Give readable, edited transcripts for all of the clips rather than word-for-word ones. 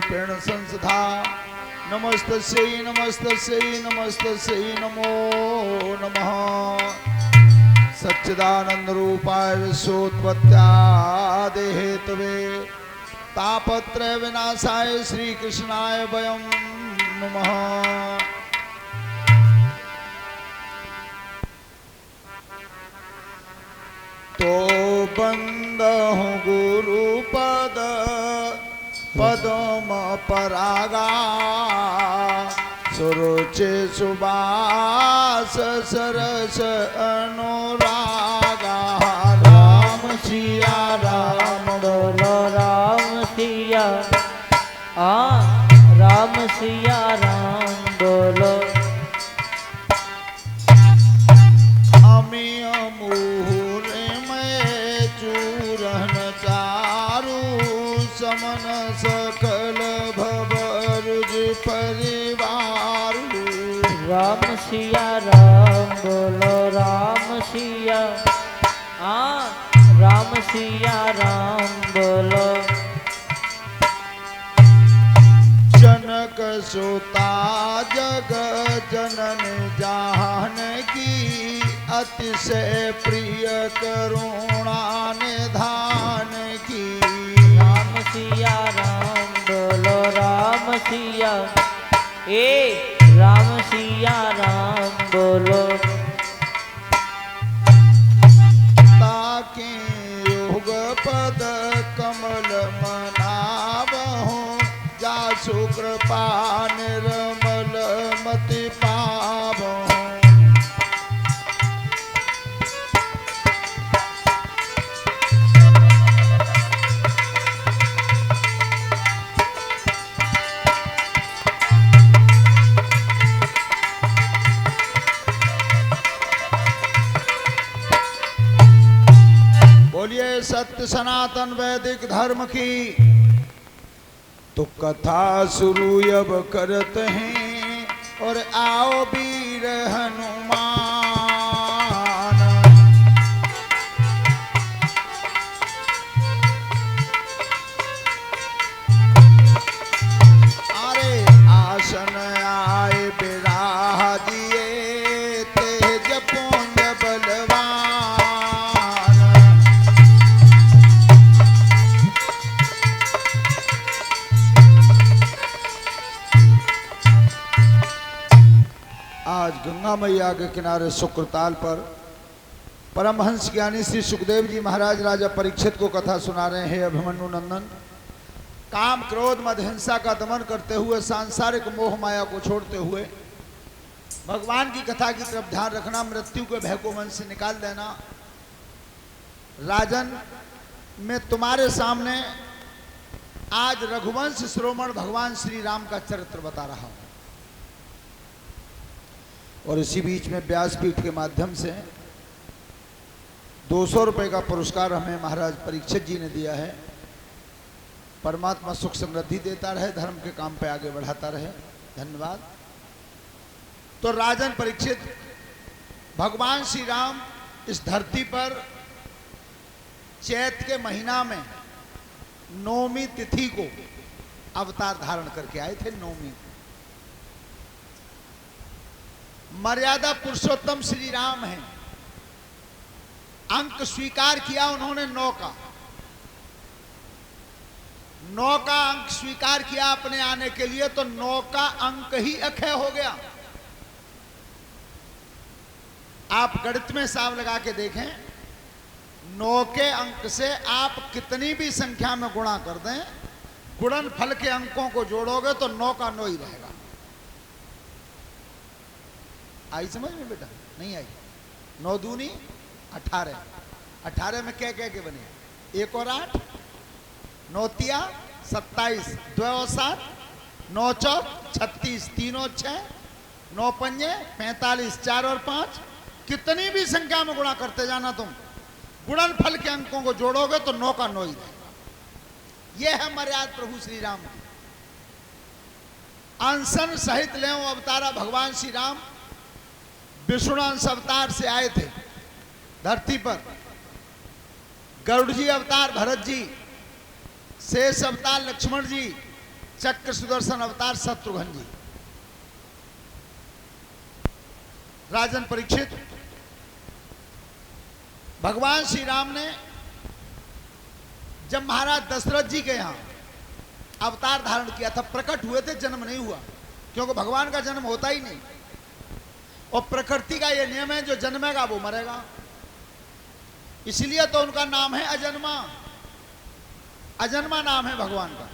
रूपेण संस्था। नमस्तस्यै नमस्तस्यै नमस्तस्यै नमो नमः। सच्चिदानंद रूपाय विश्वोत्पत्त्यादि हेतवे तापत्रय विनाशाय श्री कृष्णाय वयं नमः। तो बंदहु गुरु पद पदम परागा सुरुचि सुबास सरस अनुरागा। राम सिया राम बोलो राम सिया राम सिया राम बोलो। अमी अमूर में चूरन चारू समन सकल भवरुज परिवार। राम सिया राम बोलो राम सिया राम सिया राम बोलो। जनक सुता जग जनन जानकी अतिशय प्रिय करुणा निधान की। राम सिया राम बोलो राम सिया राम सिया राम बोलो। ताके युग पद कमल मनावहु जासु कृपा निर्मल मति पावहु। बोलिए सत्य सनातन वैदिक धर्म की। तो कथा शुरू अब करते हैं और आओ वीर हनुमान। अरे आसन आए बिराजिए तेज पुंज बलवान। आज गंगा मैया के किनारे शुक्रताल पर परमहंस ज्ञानी श्री सुखदेव जी महाराज राजा परीक्षित को कथा सुना रहे हैं। अभिमन्यु नंदन काम क्रोध मद हिंसा का दमन करते हुए सांसारिक मोह माया को छोड़ते हुए भगवान की कथा की तरफ ध्यान रखना, मृत्यु के भय को मन से निकाल देना। राजन मैं तुम्हारे सामने आज रघुवंश श्रोमण भगवान श्री राम का चरित्र बता रहा हूं और इसी बीच में व्यासपीठ के माध्यम से 200 रुपए का पुरस्कार हमें महाराज परीक्षित जी ने दिया है। परमात्मा सुख समृद्धि देता रहे, धर्म के काम पे आगे बढ़ाता रहे। धन्यवाद। तो राजन परीक्षित भगवान श्री राम इस धरती पर चैत के महीना में नौमी तिथि को अवतार धारण करके आए थे। नौमी मर्यादा पुरुषोत्तम श्री राम हैं। अंक स्वीकार किया उन्होंने 9 का। 9 का अंक स्वीकार किया अपने आने के लिए, तो 9 का अंक ही अक्षय हो गया। आप गणित में हिसाब लगा के देखें, 9 के अंक से आप कितनी भी संख्या में गुणा कर दें, गुणनफल के अंकों को जोड़ोगे तो 9 का 9 ही रहेगा। आई समझ में बेटा? नहीं आई? 9 दूनी 18। 18 में क्या क्या के बने? 1 और 8, 9 तिया 27, 2 और 7, 9 चौक 36, 3 और 6, 9 पंजे 45, 4 और 5, कितनी भी संख्या में गुणा करते जाना तुम, गुणनफल के अंकों को जोड़ोगे तो 9 का 9 ही रहेगा। यह है मर्यादा प्रभु श्री राम की। अंशन सहित ले अवतारा भगवान श्री राम विष्णु अंश अवतार से आए थे धरती पर। गरुड़ जी अवतार भरत जी, शेष अवतार लक्ष्मण जी, चक्र सुदर्शन अवतार शत्रुघ्न जी। राजन परीक्षित, भगवान श्री राम ने जब महाराज दशरथ जी के यहां अवतार धारण किया था, प्रकट हुए थे, जन्म नहीं हुआ, क्योंकि भगवान का जन्म होता ही नहीं। और प्रकृति का यह नियम है, जो जन्मेगा वो मरेगा। इसलिए तो उनका नाम है अजन्मा। अजन्मा नाम है भगवान का,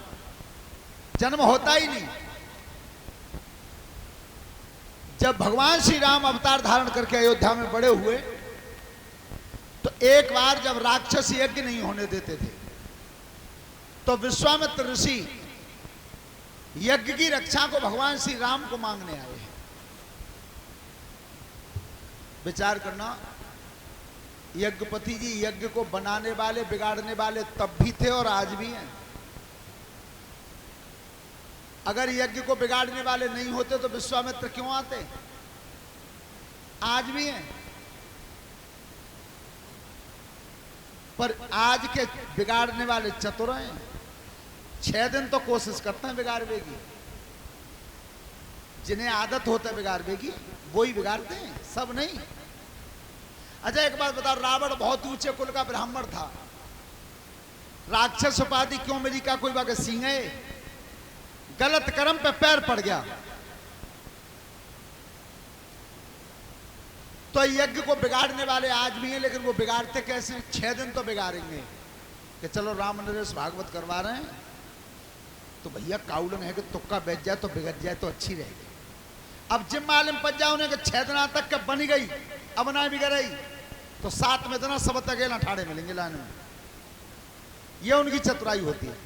जन्म होता ही नहीं। जब भगवान श्री राम अवतार धारण करके अयोध्या में बड़े हुए, तो एक बार जब राक्षस यज्ञ नहीं होने देते थे, तो विश्वामित्र ऋषि यज्ञ की रक्षा को भगवान श्री राम को मांगने आए हैं। विचार करना, यज्ञपति जी यज्ञ को बनाने वाले, बिगाड़ने वाले तब भी थे और आज भी हैं। अगर यज्ञ को बिगाड़ने वाले नहीं होते तो विश्वामित्र क्यों आते? आज भी हैं। पर आज के बिगाड़ने वाले चतुर हैं। 6 दिन तो कोशिश करते हैं बिगाड़ने की। जिन्हें आदत होता है बिगाड़ने की, वो ही बिगाड़ते हैं, सब नहीं। अच्छा एक बात बताओ, रावण बहुत ऊंचे कुल का ब्राह्मण था, राक्षस उपाधि क्यों मिली? का कोई बात सिंह है? गलत कर्म पे पैर पड़ गया। तो यज्ञ को बिगाड़ने वाले आज भी हैं, लेकिन वो बिगाड़ते कैसे? 6 दिन तो बिगाड़ेंगे कि चलो राम नरेश भागवत करवा रहे हैं, तो भैया काउलन है कि तुक्का बेच जाए तो बिगड़ जाए तो अच्छी रहेगी। अब जिम मालूम पड़ जाओ उन्हें कि 6 दिन तक कब बनी गई, अब ना बिगड़ रही, तो 7 में दिन सब अकेला ठाड़े मिलेंगे लाइन में। ये उनकी चतुराई होती है।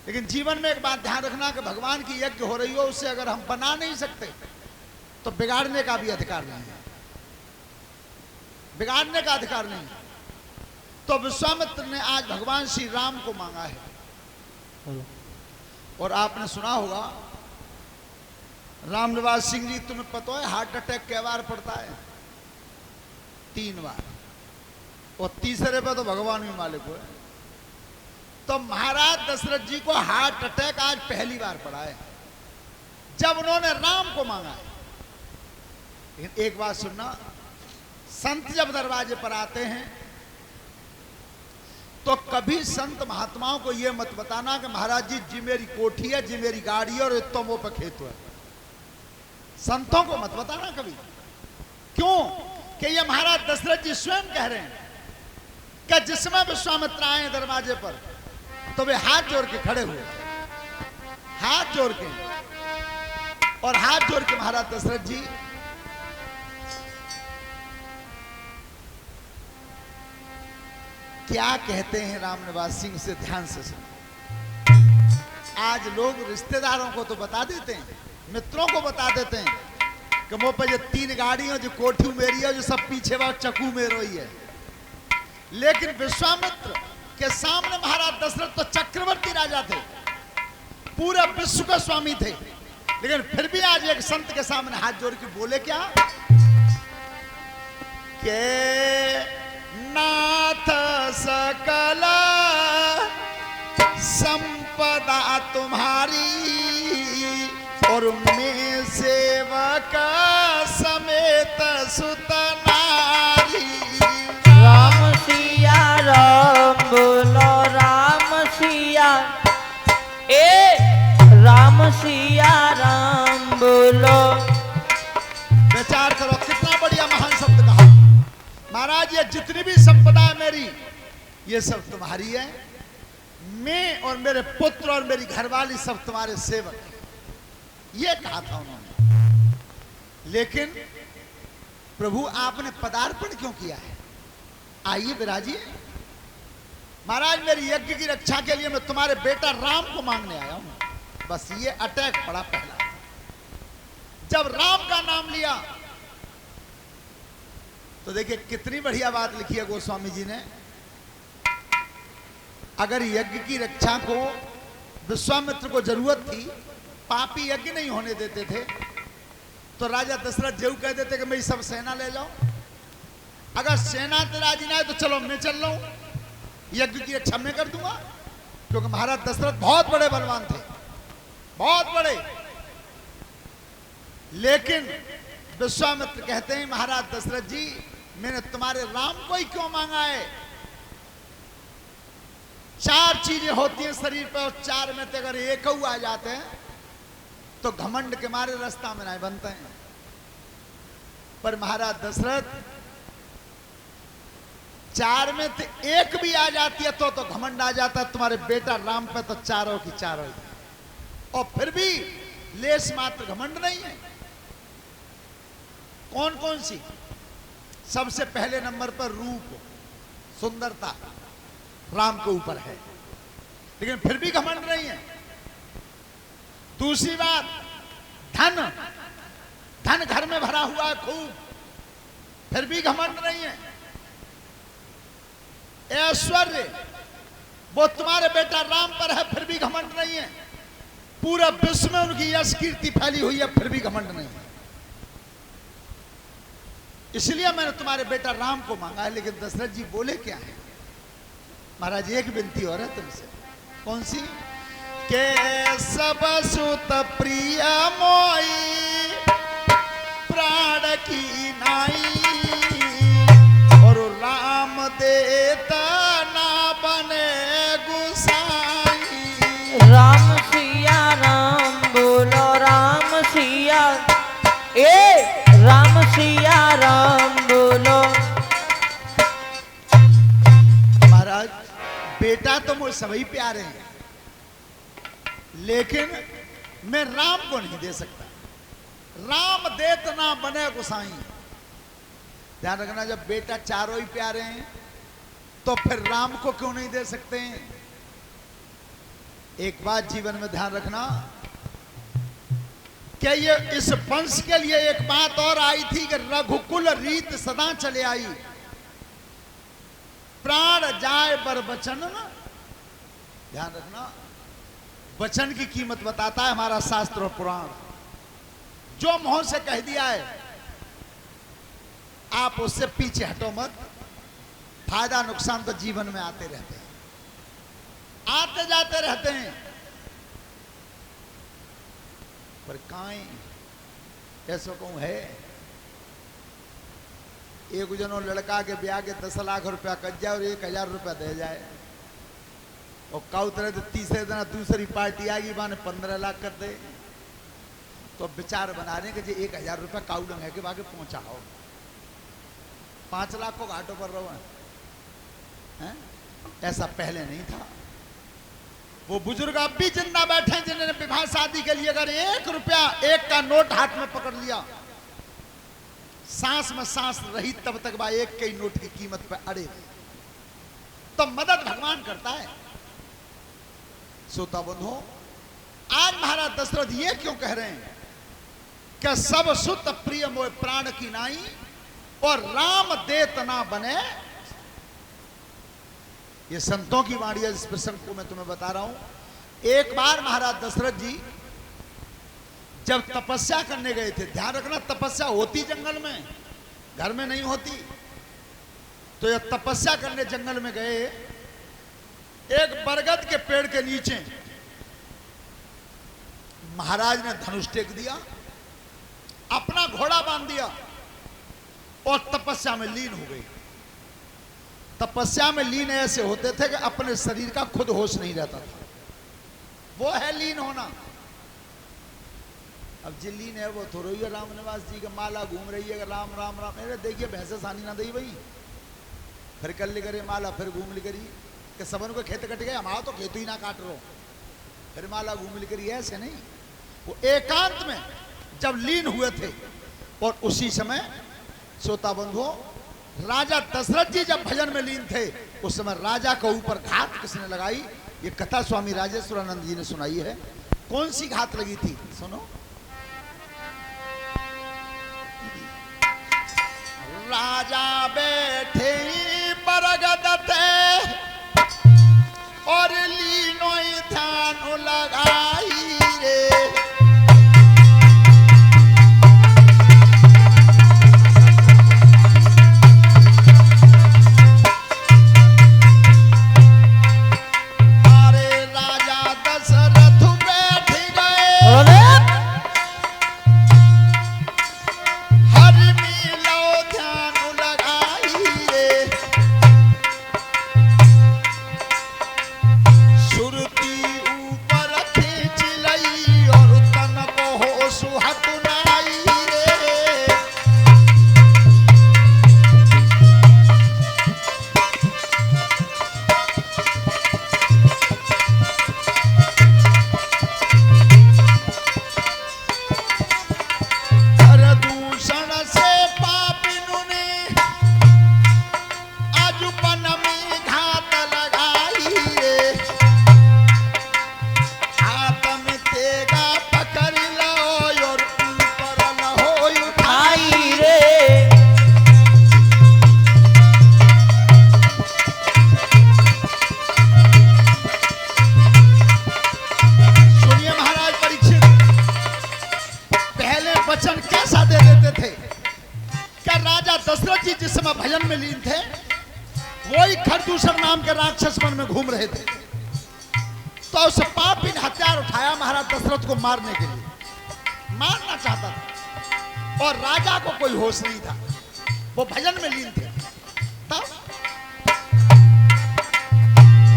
लेकिन जीवन में एक बात ध्यान रखना कि भगवान की यज्ञ हो रही हो, उससे अगर हम बना नहीं सकते तो बिगाड़ने का भी अधिकार नहीं है। बिगाड़ने का अधिकार नहीं। तो विश्वामित्र ने आज भगवान श्री राम को मांगा है। और आपने सुना होगा, रामनिवास सिंह जी, तुम्हें पता है हार्ट अटैक कै बार पड़ता है? 3 बार। और तीसरे पे तो भगवान भी मालिक हुए। तो महाराज दशरथ जी को हार्ट अटैक आज पहली बार पड़ा है, जब उन्होंने राम को मांगा है। लेकिन एक बात सुनना, संत जब दरवाजे पर आते हैं तो कभी संत महात्माओं को यह मत बताना कि महाराज जी जी मेरी कोठी है, जी मेरी गाड़ी है और तुमों पर खेत है। संतों को मत बताना कभी। क्यों? कि ये महाराज दशरथ जी स्वयं कह रहे हैं कि जिसमें विश्वामित्र आए दरवाजे पर तो वे हाथ जोड़ के खड़े हुए, हाथ जोड़ के। और हाथ जोड़ के महाराज दशरथ जी क्या कहते हैं रामनिवास सिंह से ध्यान से सुनो। आज लोग रिश्तेदारों को तो बता देते हैं, मित्रों को बता देते हैं कि मुझ पर ये 3 गाड़ियां, जो कोठी मेरी है, जो सब पीछे वह चक्कू में रोई है। लेकिन विश्वामित्र के सामने महाराज दशरथ तो चक्रवर्ती राजा थे, पूरे विश्व के स्वामी थे। लेकिन फिर भी आज एक संत के सामने हाथ जोड़ के बोले क्या के नाथ सकल संपदा तुम्हारी और मैं सेवक समेत सुत नारी। राम सिया राम बोलो राम सिया, राम सिया राम बोलो। विचार करो कितना बढ़िया महान शब्द कहा। महाराज ये जितनी भी संपदा है मेरी, ये सब तुम्हारी है। मैं और मेरे पुत्र और मेरी घरवाली सब तुम्हारे सेवक हैं, ये कहा था उन्होंने। लेकिन प्रभु आपने पदार्पण क्यों किया है? आइए विराजिए। महाराज मेरी यज्ञ की रक्षा के लिए मैं तुम्हारे बेटा राम को मांगने आया हूं। बस ये अटैक पड़ा पहला। जब राम का नाम लिया तो देखिए कितनी बढ़िया बात लिखी है गोस्वामी जी ने। अगर यज्ञ की रक्षा को विश्वामित्र को जरूरत थी, पापी यज्ञ नहीं होने देते थे, तो राजा दशरथ जेऊ कह देते कि मैं सब सेना ले जाओ। अगर सेना से राजी ना है तो चलो मैं चल रहा हूं, यज्ञ की रक्षा मैं कर दूंगा। क्योंकि महाराज दशरथ बहुत बड़े बलवान थे, बहुत बड़े। लेकिन विश्वामित्र कहते हैं महाराज दशरथ जी, मैंने तुम्हारे राम को ही क्यों मांगा है? 4 चीजें होती हैं शरीर पर, और 4 में से अगर एक आ जाते हैं तो घमंड के मारे रास्ता में नहीं बनते हैं। पर महाराज दशरथ 4 में से एक भी आ जाती है तो घमंड आ जाता है। तुम्हारे बेटा राम पे तो चारों की चारों ही, और फिर भी लेस मात्र घमंड नहीं है। कौन कौन सी? सबसे पहले नंबर पर रूप, सुंदरता राम के ऊपर है, लेकिन फिर भी घमंड नहीं है। दूसरी बात, धन, धन घर में भरा हुआ है खूब, फिर भी घमंड नहीं है। ऐश्वर्य, वो तुम्हारे बेटा राम पर है, फिर भी घमंड नहीं है। पूरा विश्व में उनकी यश कीर्ति फैली हुई है, फिर भी घमंड नहीं है। इसलिए मैंने तुम्हारे बेटा राम को मांगा है। लेकिन दशरथ जी बोले क्या है? महाराज एक विनती और है तुमसे। कौन सी? के सब सुत प्रिय मोई प्राण की नाई, और राम देता ना बने गुसाई। राम सिया राम बोलो राम सिया, राम सिया राम बोलो। महाराज बेटा तो मुझे सभी प्यारे हैं, लेकिन मैं राम को नहीं दे सकता। राम देत ना बने गुसाई। ध्यान रखना, जब बेटा चारों ही प्यारे हैं तो फिर राम को क्यों नहीं दे सकते हैं? एक बात जीवन में ध्यान रखना, क्या ये इस वंश के लिए एक बात और आई थी कि रघुकुल रीत सदा चले आई। प्राण जाए बर वचन न, ध्यान रखना, वचन की कीमत बताता है हमारा शास्त्र और पुराण। जो मुंह से कह दिया है आप उससे पीछे हटो मत। फायदा नुकसान तो जीवन में आते रहते हैं, आते जाते रहते हैं। पर काई कैसो कहूं है, एक जनों लड़का के ब्याह के 10 लाख रुपया कट जाए और 1000 रुपया दे जाए, और काउ तरह तो तीसरे दिन दूसरी पार्टी आएगी माने 15 लाख कर दे, तो विचार बना रहे कि 1000 रुपया काउ डंग है कि बाकी पहुंचाओ, 5 लाख को घाटों पर रहो हैं। ऐसा पहले नहीं था। वो बुजुर्ग अब भी जिंदा बैठे हैं जिन्होंने विवाह शादी के लिए अगर 1 रुपया, 1 का नोट हाथ में पकड़ लिया, सांस में सांस रही तब तक वह 1 के नोट की कीमत पर अड़े रहे, तो मदद भगवान करता है। श्रोता बंधु, आज महाराज दशरथ ये क्यों कह रहे हैं कि सब सुत प्रिय मोय प्राण की नाई, और राम देत ना बने। ये संतों की वाणी है, इस प्रसंग को मैं तुम्हें बता रहा हूं। एक बार महाराज दशरथ जी जब तपस्या करने गए थे, ध्यान रखना तपस्या होती जंगल में, घर में नहीं होती। तो ये तपस्या करने जंगल में गए, एक बरगद के पेड़ के नीचे महाराज ने धनुष टेक दिया, अपना घोड़ा बांध दिया और तपस्या में लीन हो गई। तपस्या में लीन ऐसे होते थे कि अपने शरीर का खुद होश नहीं रहता था, वो है लीन होना। अब जी लीन है वो थोड़ा ही राम निवास जी का माला घूम रही है, राम राम राम, अरे देखिए भैंसे सानी ना दई भाई, फिर कर ली करे माला, फिर घूम ली करी कि सबन को खेत कट गए, हमारा तो खेत ही ना काट रहो, फिर माला घूम ली करी। ऐसे नहीं, वो एकांत में जब लीन हुए थे। और उसी समय श्रोता बंधु, राजा दशरथ जी जब भजन में लीन थे, उस समय राजा के ऊपर घात किसने लगाई, ये कथा स्वामी राजेश्वरानंद जी ने सुनाई है। कौन सी घात लगी थी सुनो। राजा बैठे बरगद थे और लीनो ध्यान लगाई रे, अरे राजा दशरथ बैठ गए समय भजन में लीन थे, वही खरदूषण नाम के राक्षस वन में घूम रहे थे। तो उस पापी ने हथियार उठाया महाराज दशरथ को मारने के लिए, मारना चाहता था और राजा को कोई होश नहीं था, वो भजन में लीन थे। तब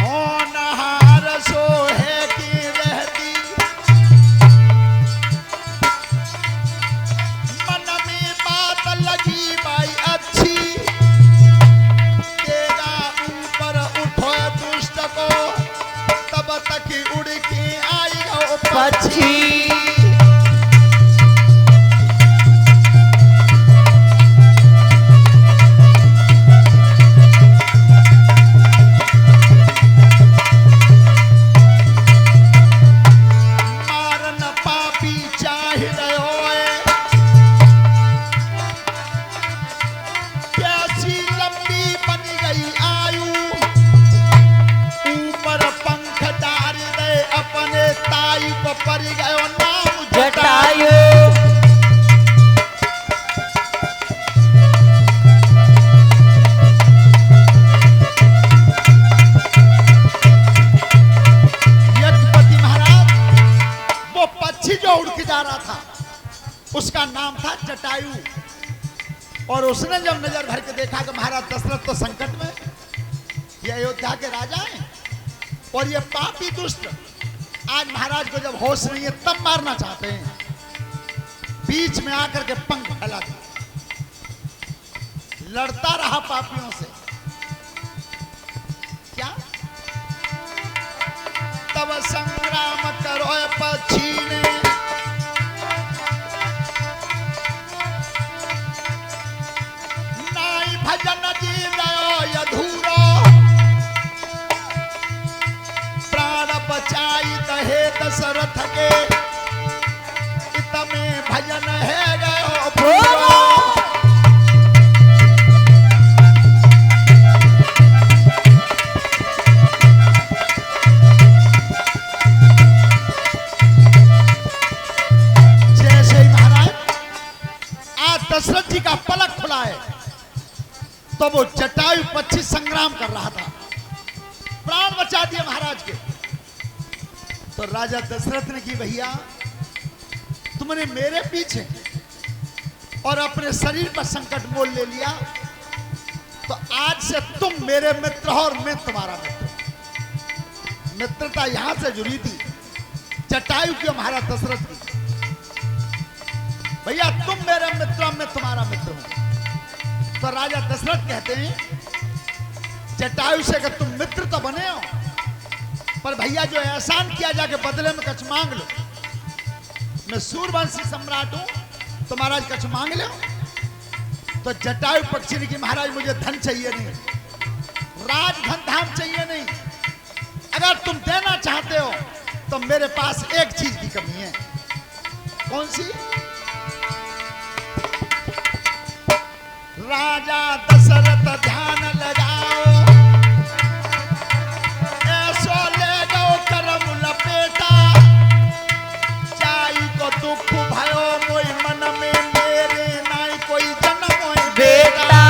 होनहार सोहे की रहती मन में बात लगी भाई अच्छी, तेरा ऊपर उठो दुष्ट को तब तक उड़ के आएगा पक्षी। जटायु यज्ञपति महाराज, वो पक्षी जो उड़ के जा रहा था उसका नाम था जटायु। और उसने जब नजर भर के देखा कि महाराज दशरथ तो संकट में, ये अयोध्या के राजा हैं और ये पापी दुष्ट आज महाराज को जब होश नहीं है तब मारना चाहते हैं, बीच में आकर के पंख फैला दिया, लड़ता रहा पापियों से। क्या तब संग्राम करो पक्षी ने, नाई भजन जी गयो अधूरो, प्राण बचाई दहे दशरथ के, इतमे भजन है गयो पूरो। जैसे ही महाराज आज दशरथ जी का पलक खुला है तो वो जटायु पक्षी संग्राम कर रहा था, प्राण बचा दिए महाराज के। तो राजा दशरथ ने की, भैया तुमने मेरे पीछे और अपने शरीर पर संकट मोल ले लिया, तो आज से तुम मेरे मित्र हो और मैं तुम्हारा मित्र। मित्रता यहां से जुड़ी थी जटायु की महाराज दशरथ की। भैया तुम मेरे मित्र, मैं तुम्हारा मित्र हूं। तो राजा दशरथ कहते हैं जटायु से कि तुम मित्र तो बने हो, पर भैया जो एहसान किया जाके बदले में कुछ मांग लो। मैं सूर्यवंशी सम्राट हूं तो महाराज कुछ मांग लो। तो जटायु पक्षी ने कि महाराज मुझे धन चाहिए नहीं, राजधन धाम चाहिए नहीं, अगर तुम देना चाहते हो तो मेरे पास एक चीज की कमी है। कौन सी? राजा दशरथ ध्यान लगाओ, ऐसो ले गो करम लपेटा, चाई को दुख भयो मोई मन में, मेरे नाई कोई जन्म होई बेटा।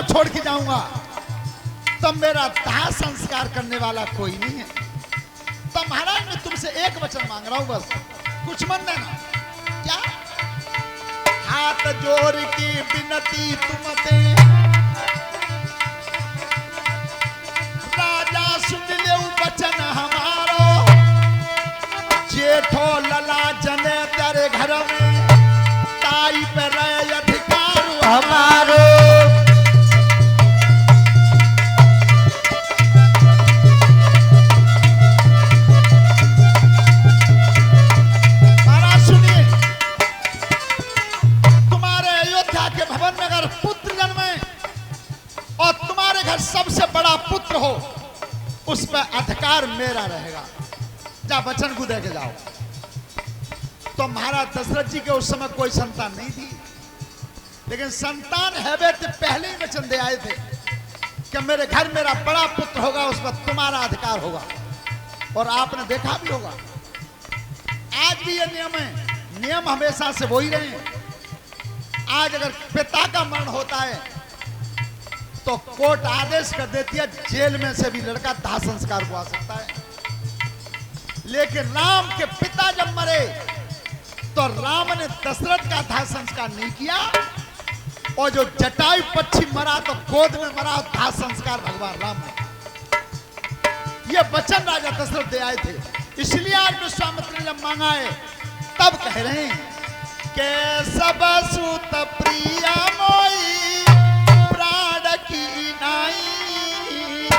छोड़ के जाऊंगा तो मेरा दाह संस्कार करने वाला कोई नहीं है। तो महाराज मैं तुमसे एक वचन मांग रहा हूं, बस कुछ मन देना। क्या? हाथ जोड़ की विनती तुमसे, राजा सुन ले वचन हमारो, जेठो लला जने तेरे घर में, ताई पे रहे अधिकार हमारो। बड़ा पुत्र हो उस पर अधिकार मेरा रहेगा। जा वचन को दे के जाओ। तो महाराज दशरथ जी के उस समय कोई संतान नहीं थी, लेकिन संतान है वे तो पहले ही वचन दे आए थे कि मेरे घर मेरा बड़ा पुत्र होगा, उस पर तुम्हारा अधिकार होगा। और आपने देखा भी होगा आज भी ये नियम है, नियम हमेशा से वही रहे हैं। आज अगर पिता का मरण होता है तो कोर्ट आदेश कर देती है जेल में से भी लड़का दाह संस्कार को आ सकता है। लेकिन राम के पिता जब मरे तो राम ने दशरथ का दाह संस्कार नहीं किया, और जो जटायु पक्षी मरा तो गोद में मरा, दाह संस्कार भगवान राम ने। ये वचन राजा दशरथ दे आए थे। इसलिए आज विश्वामित्र ने जब मांगा है तब कह रहे हैं के सब सुत प्रिया मोई प्राण की नाई,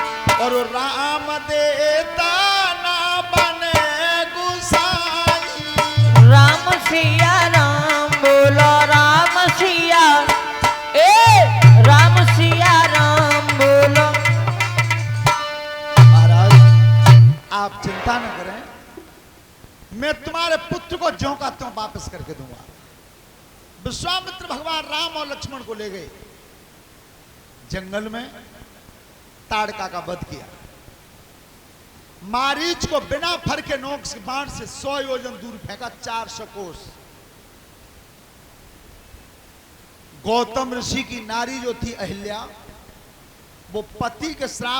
और राम देता ना बने गुसाई। राम सिया राम बोलो राम सिया, राम सिया राम बोलो। महाराज आप चिंता न करें, मैं तुम्हारे पुत्र को ज्यों का त्यों वापस करके दूंगा। विश्वामित्र भगवान राम और लक्ष्मण को ले गए जंगल में, ताड़का का वध किया। मारीच को बिना फर के नोक से बाण से 100 योजन दूर फेंका, 400 कोस। गौतम ऋषि की नारी जो थी अहिल्या, वो पति के श्राप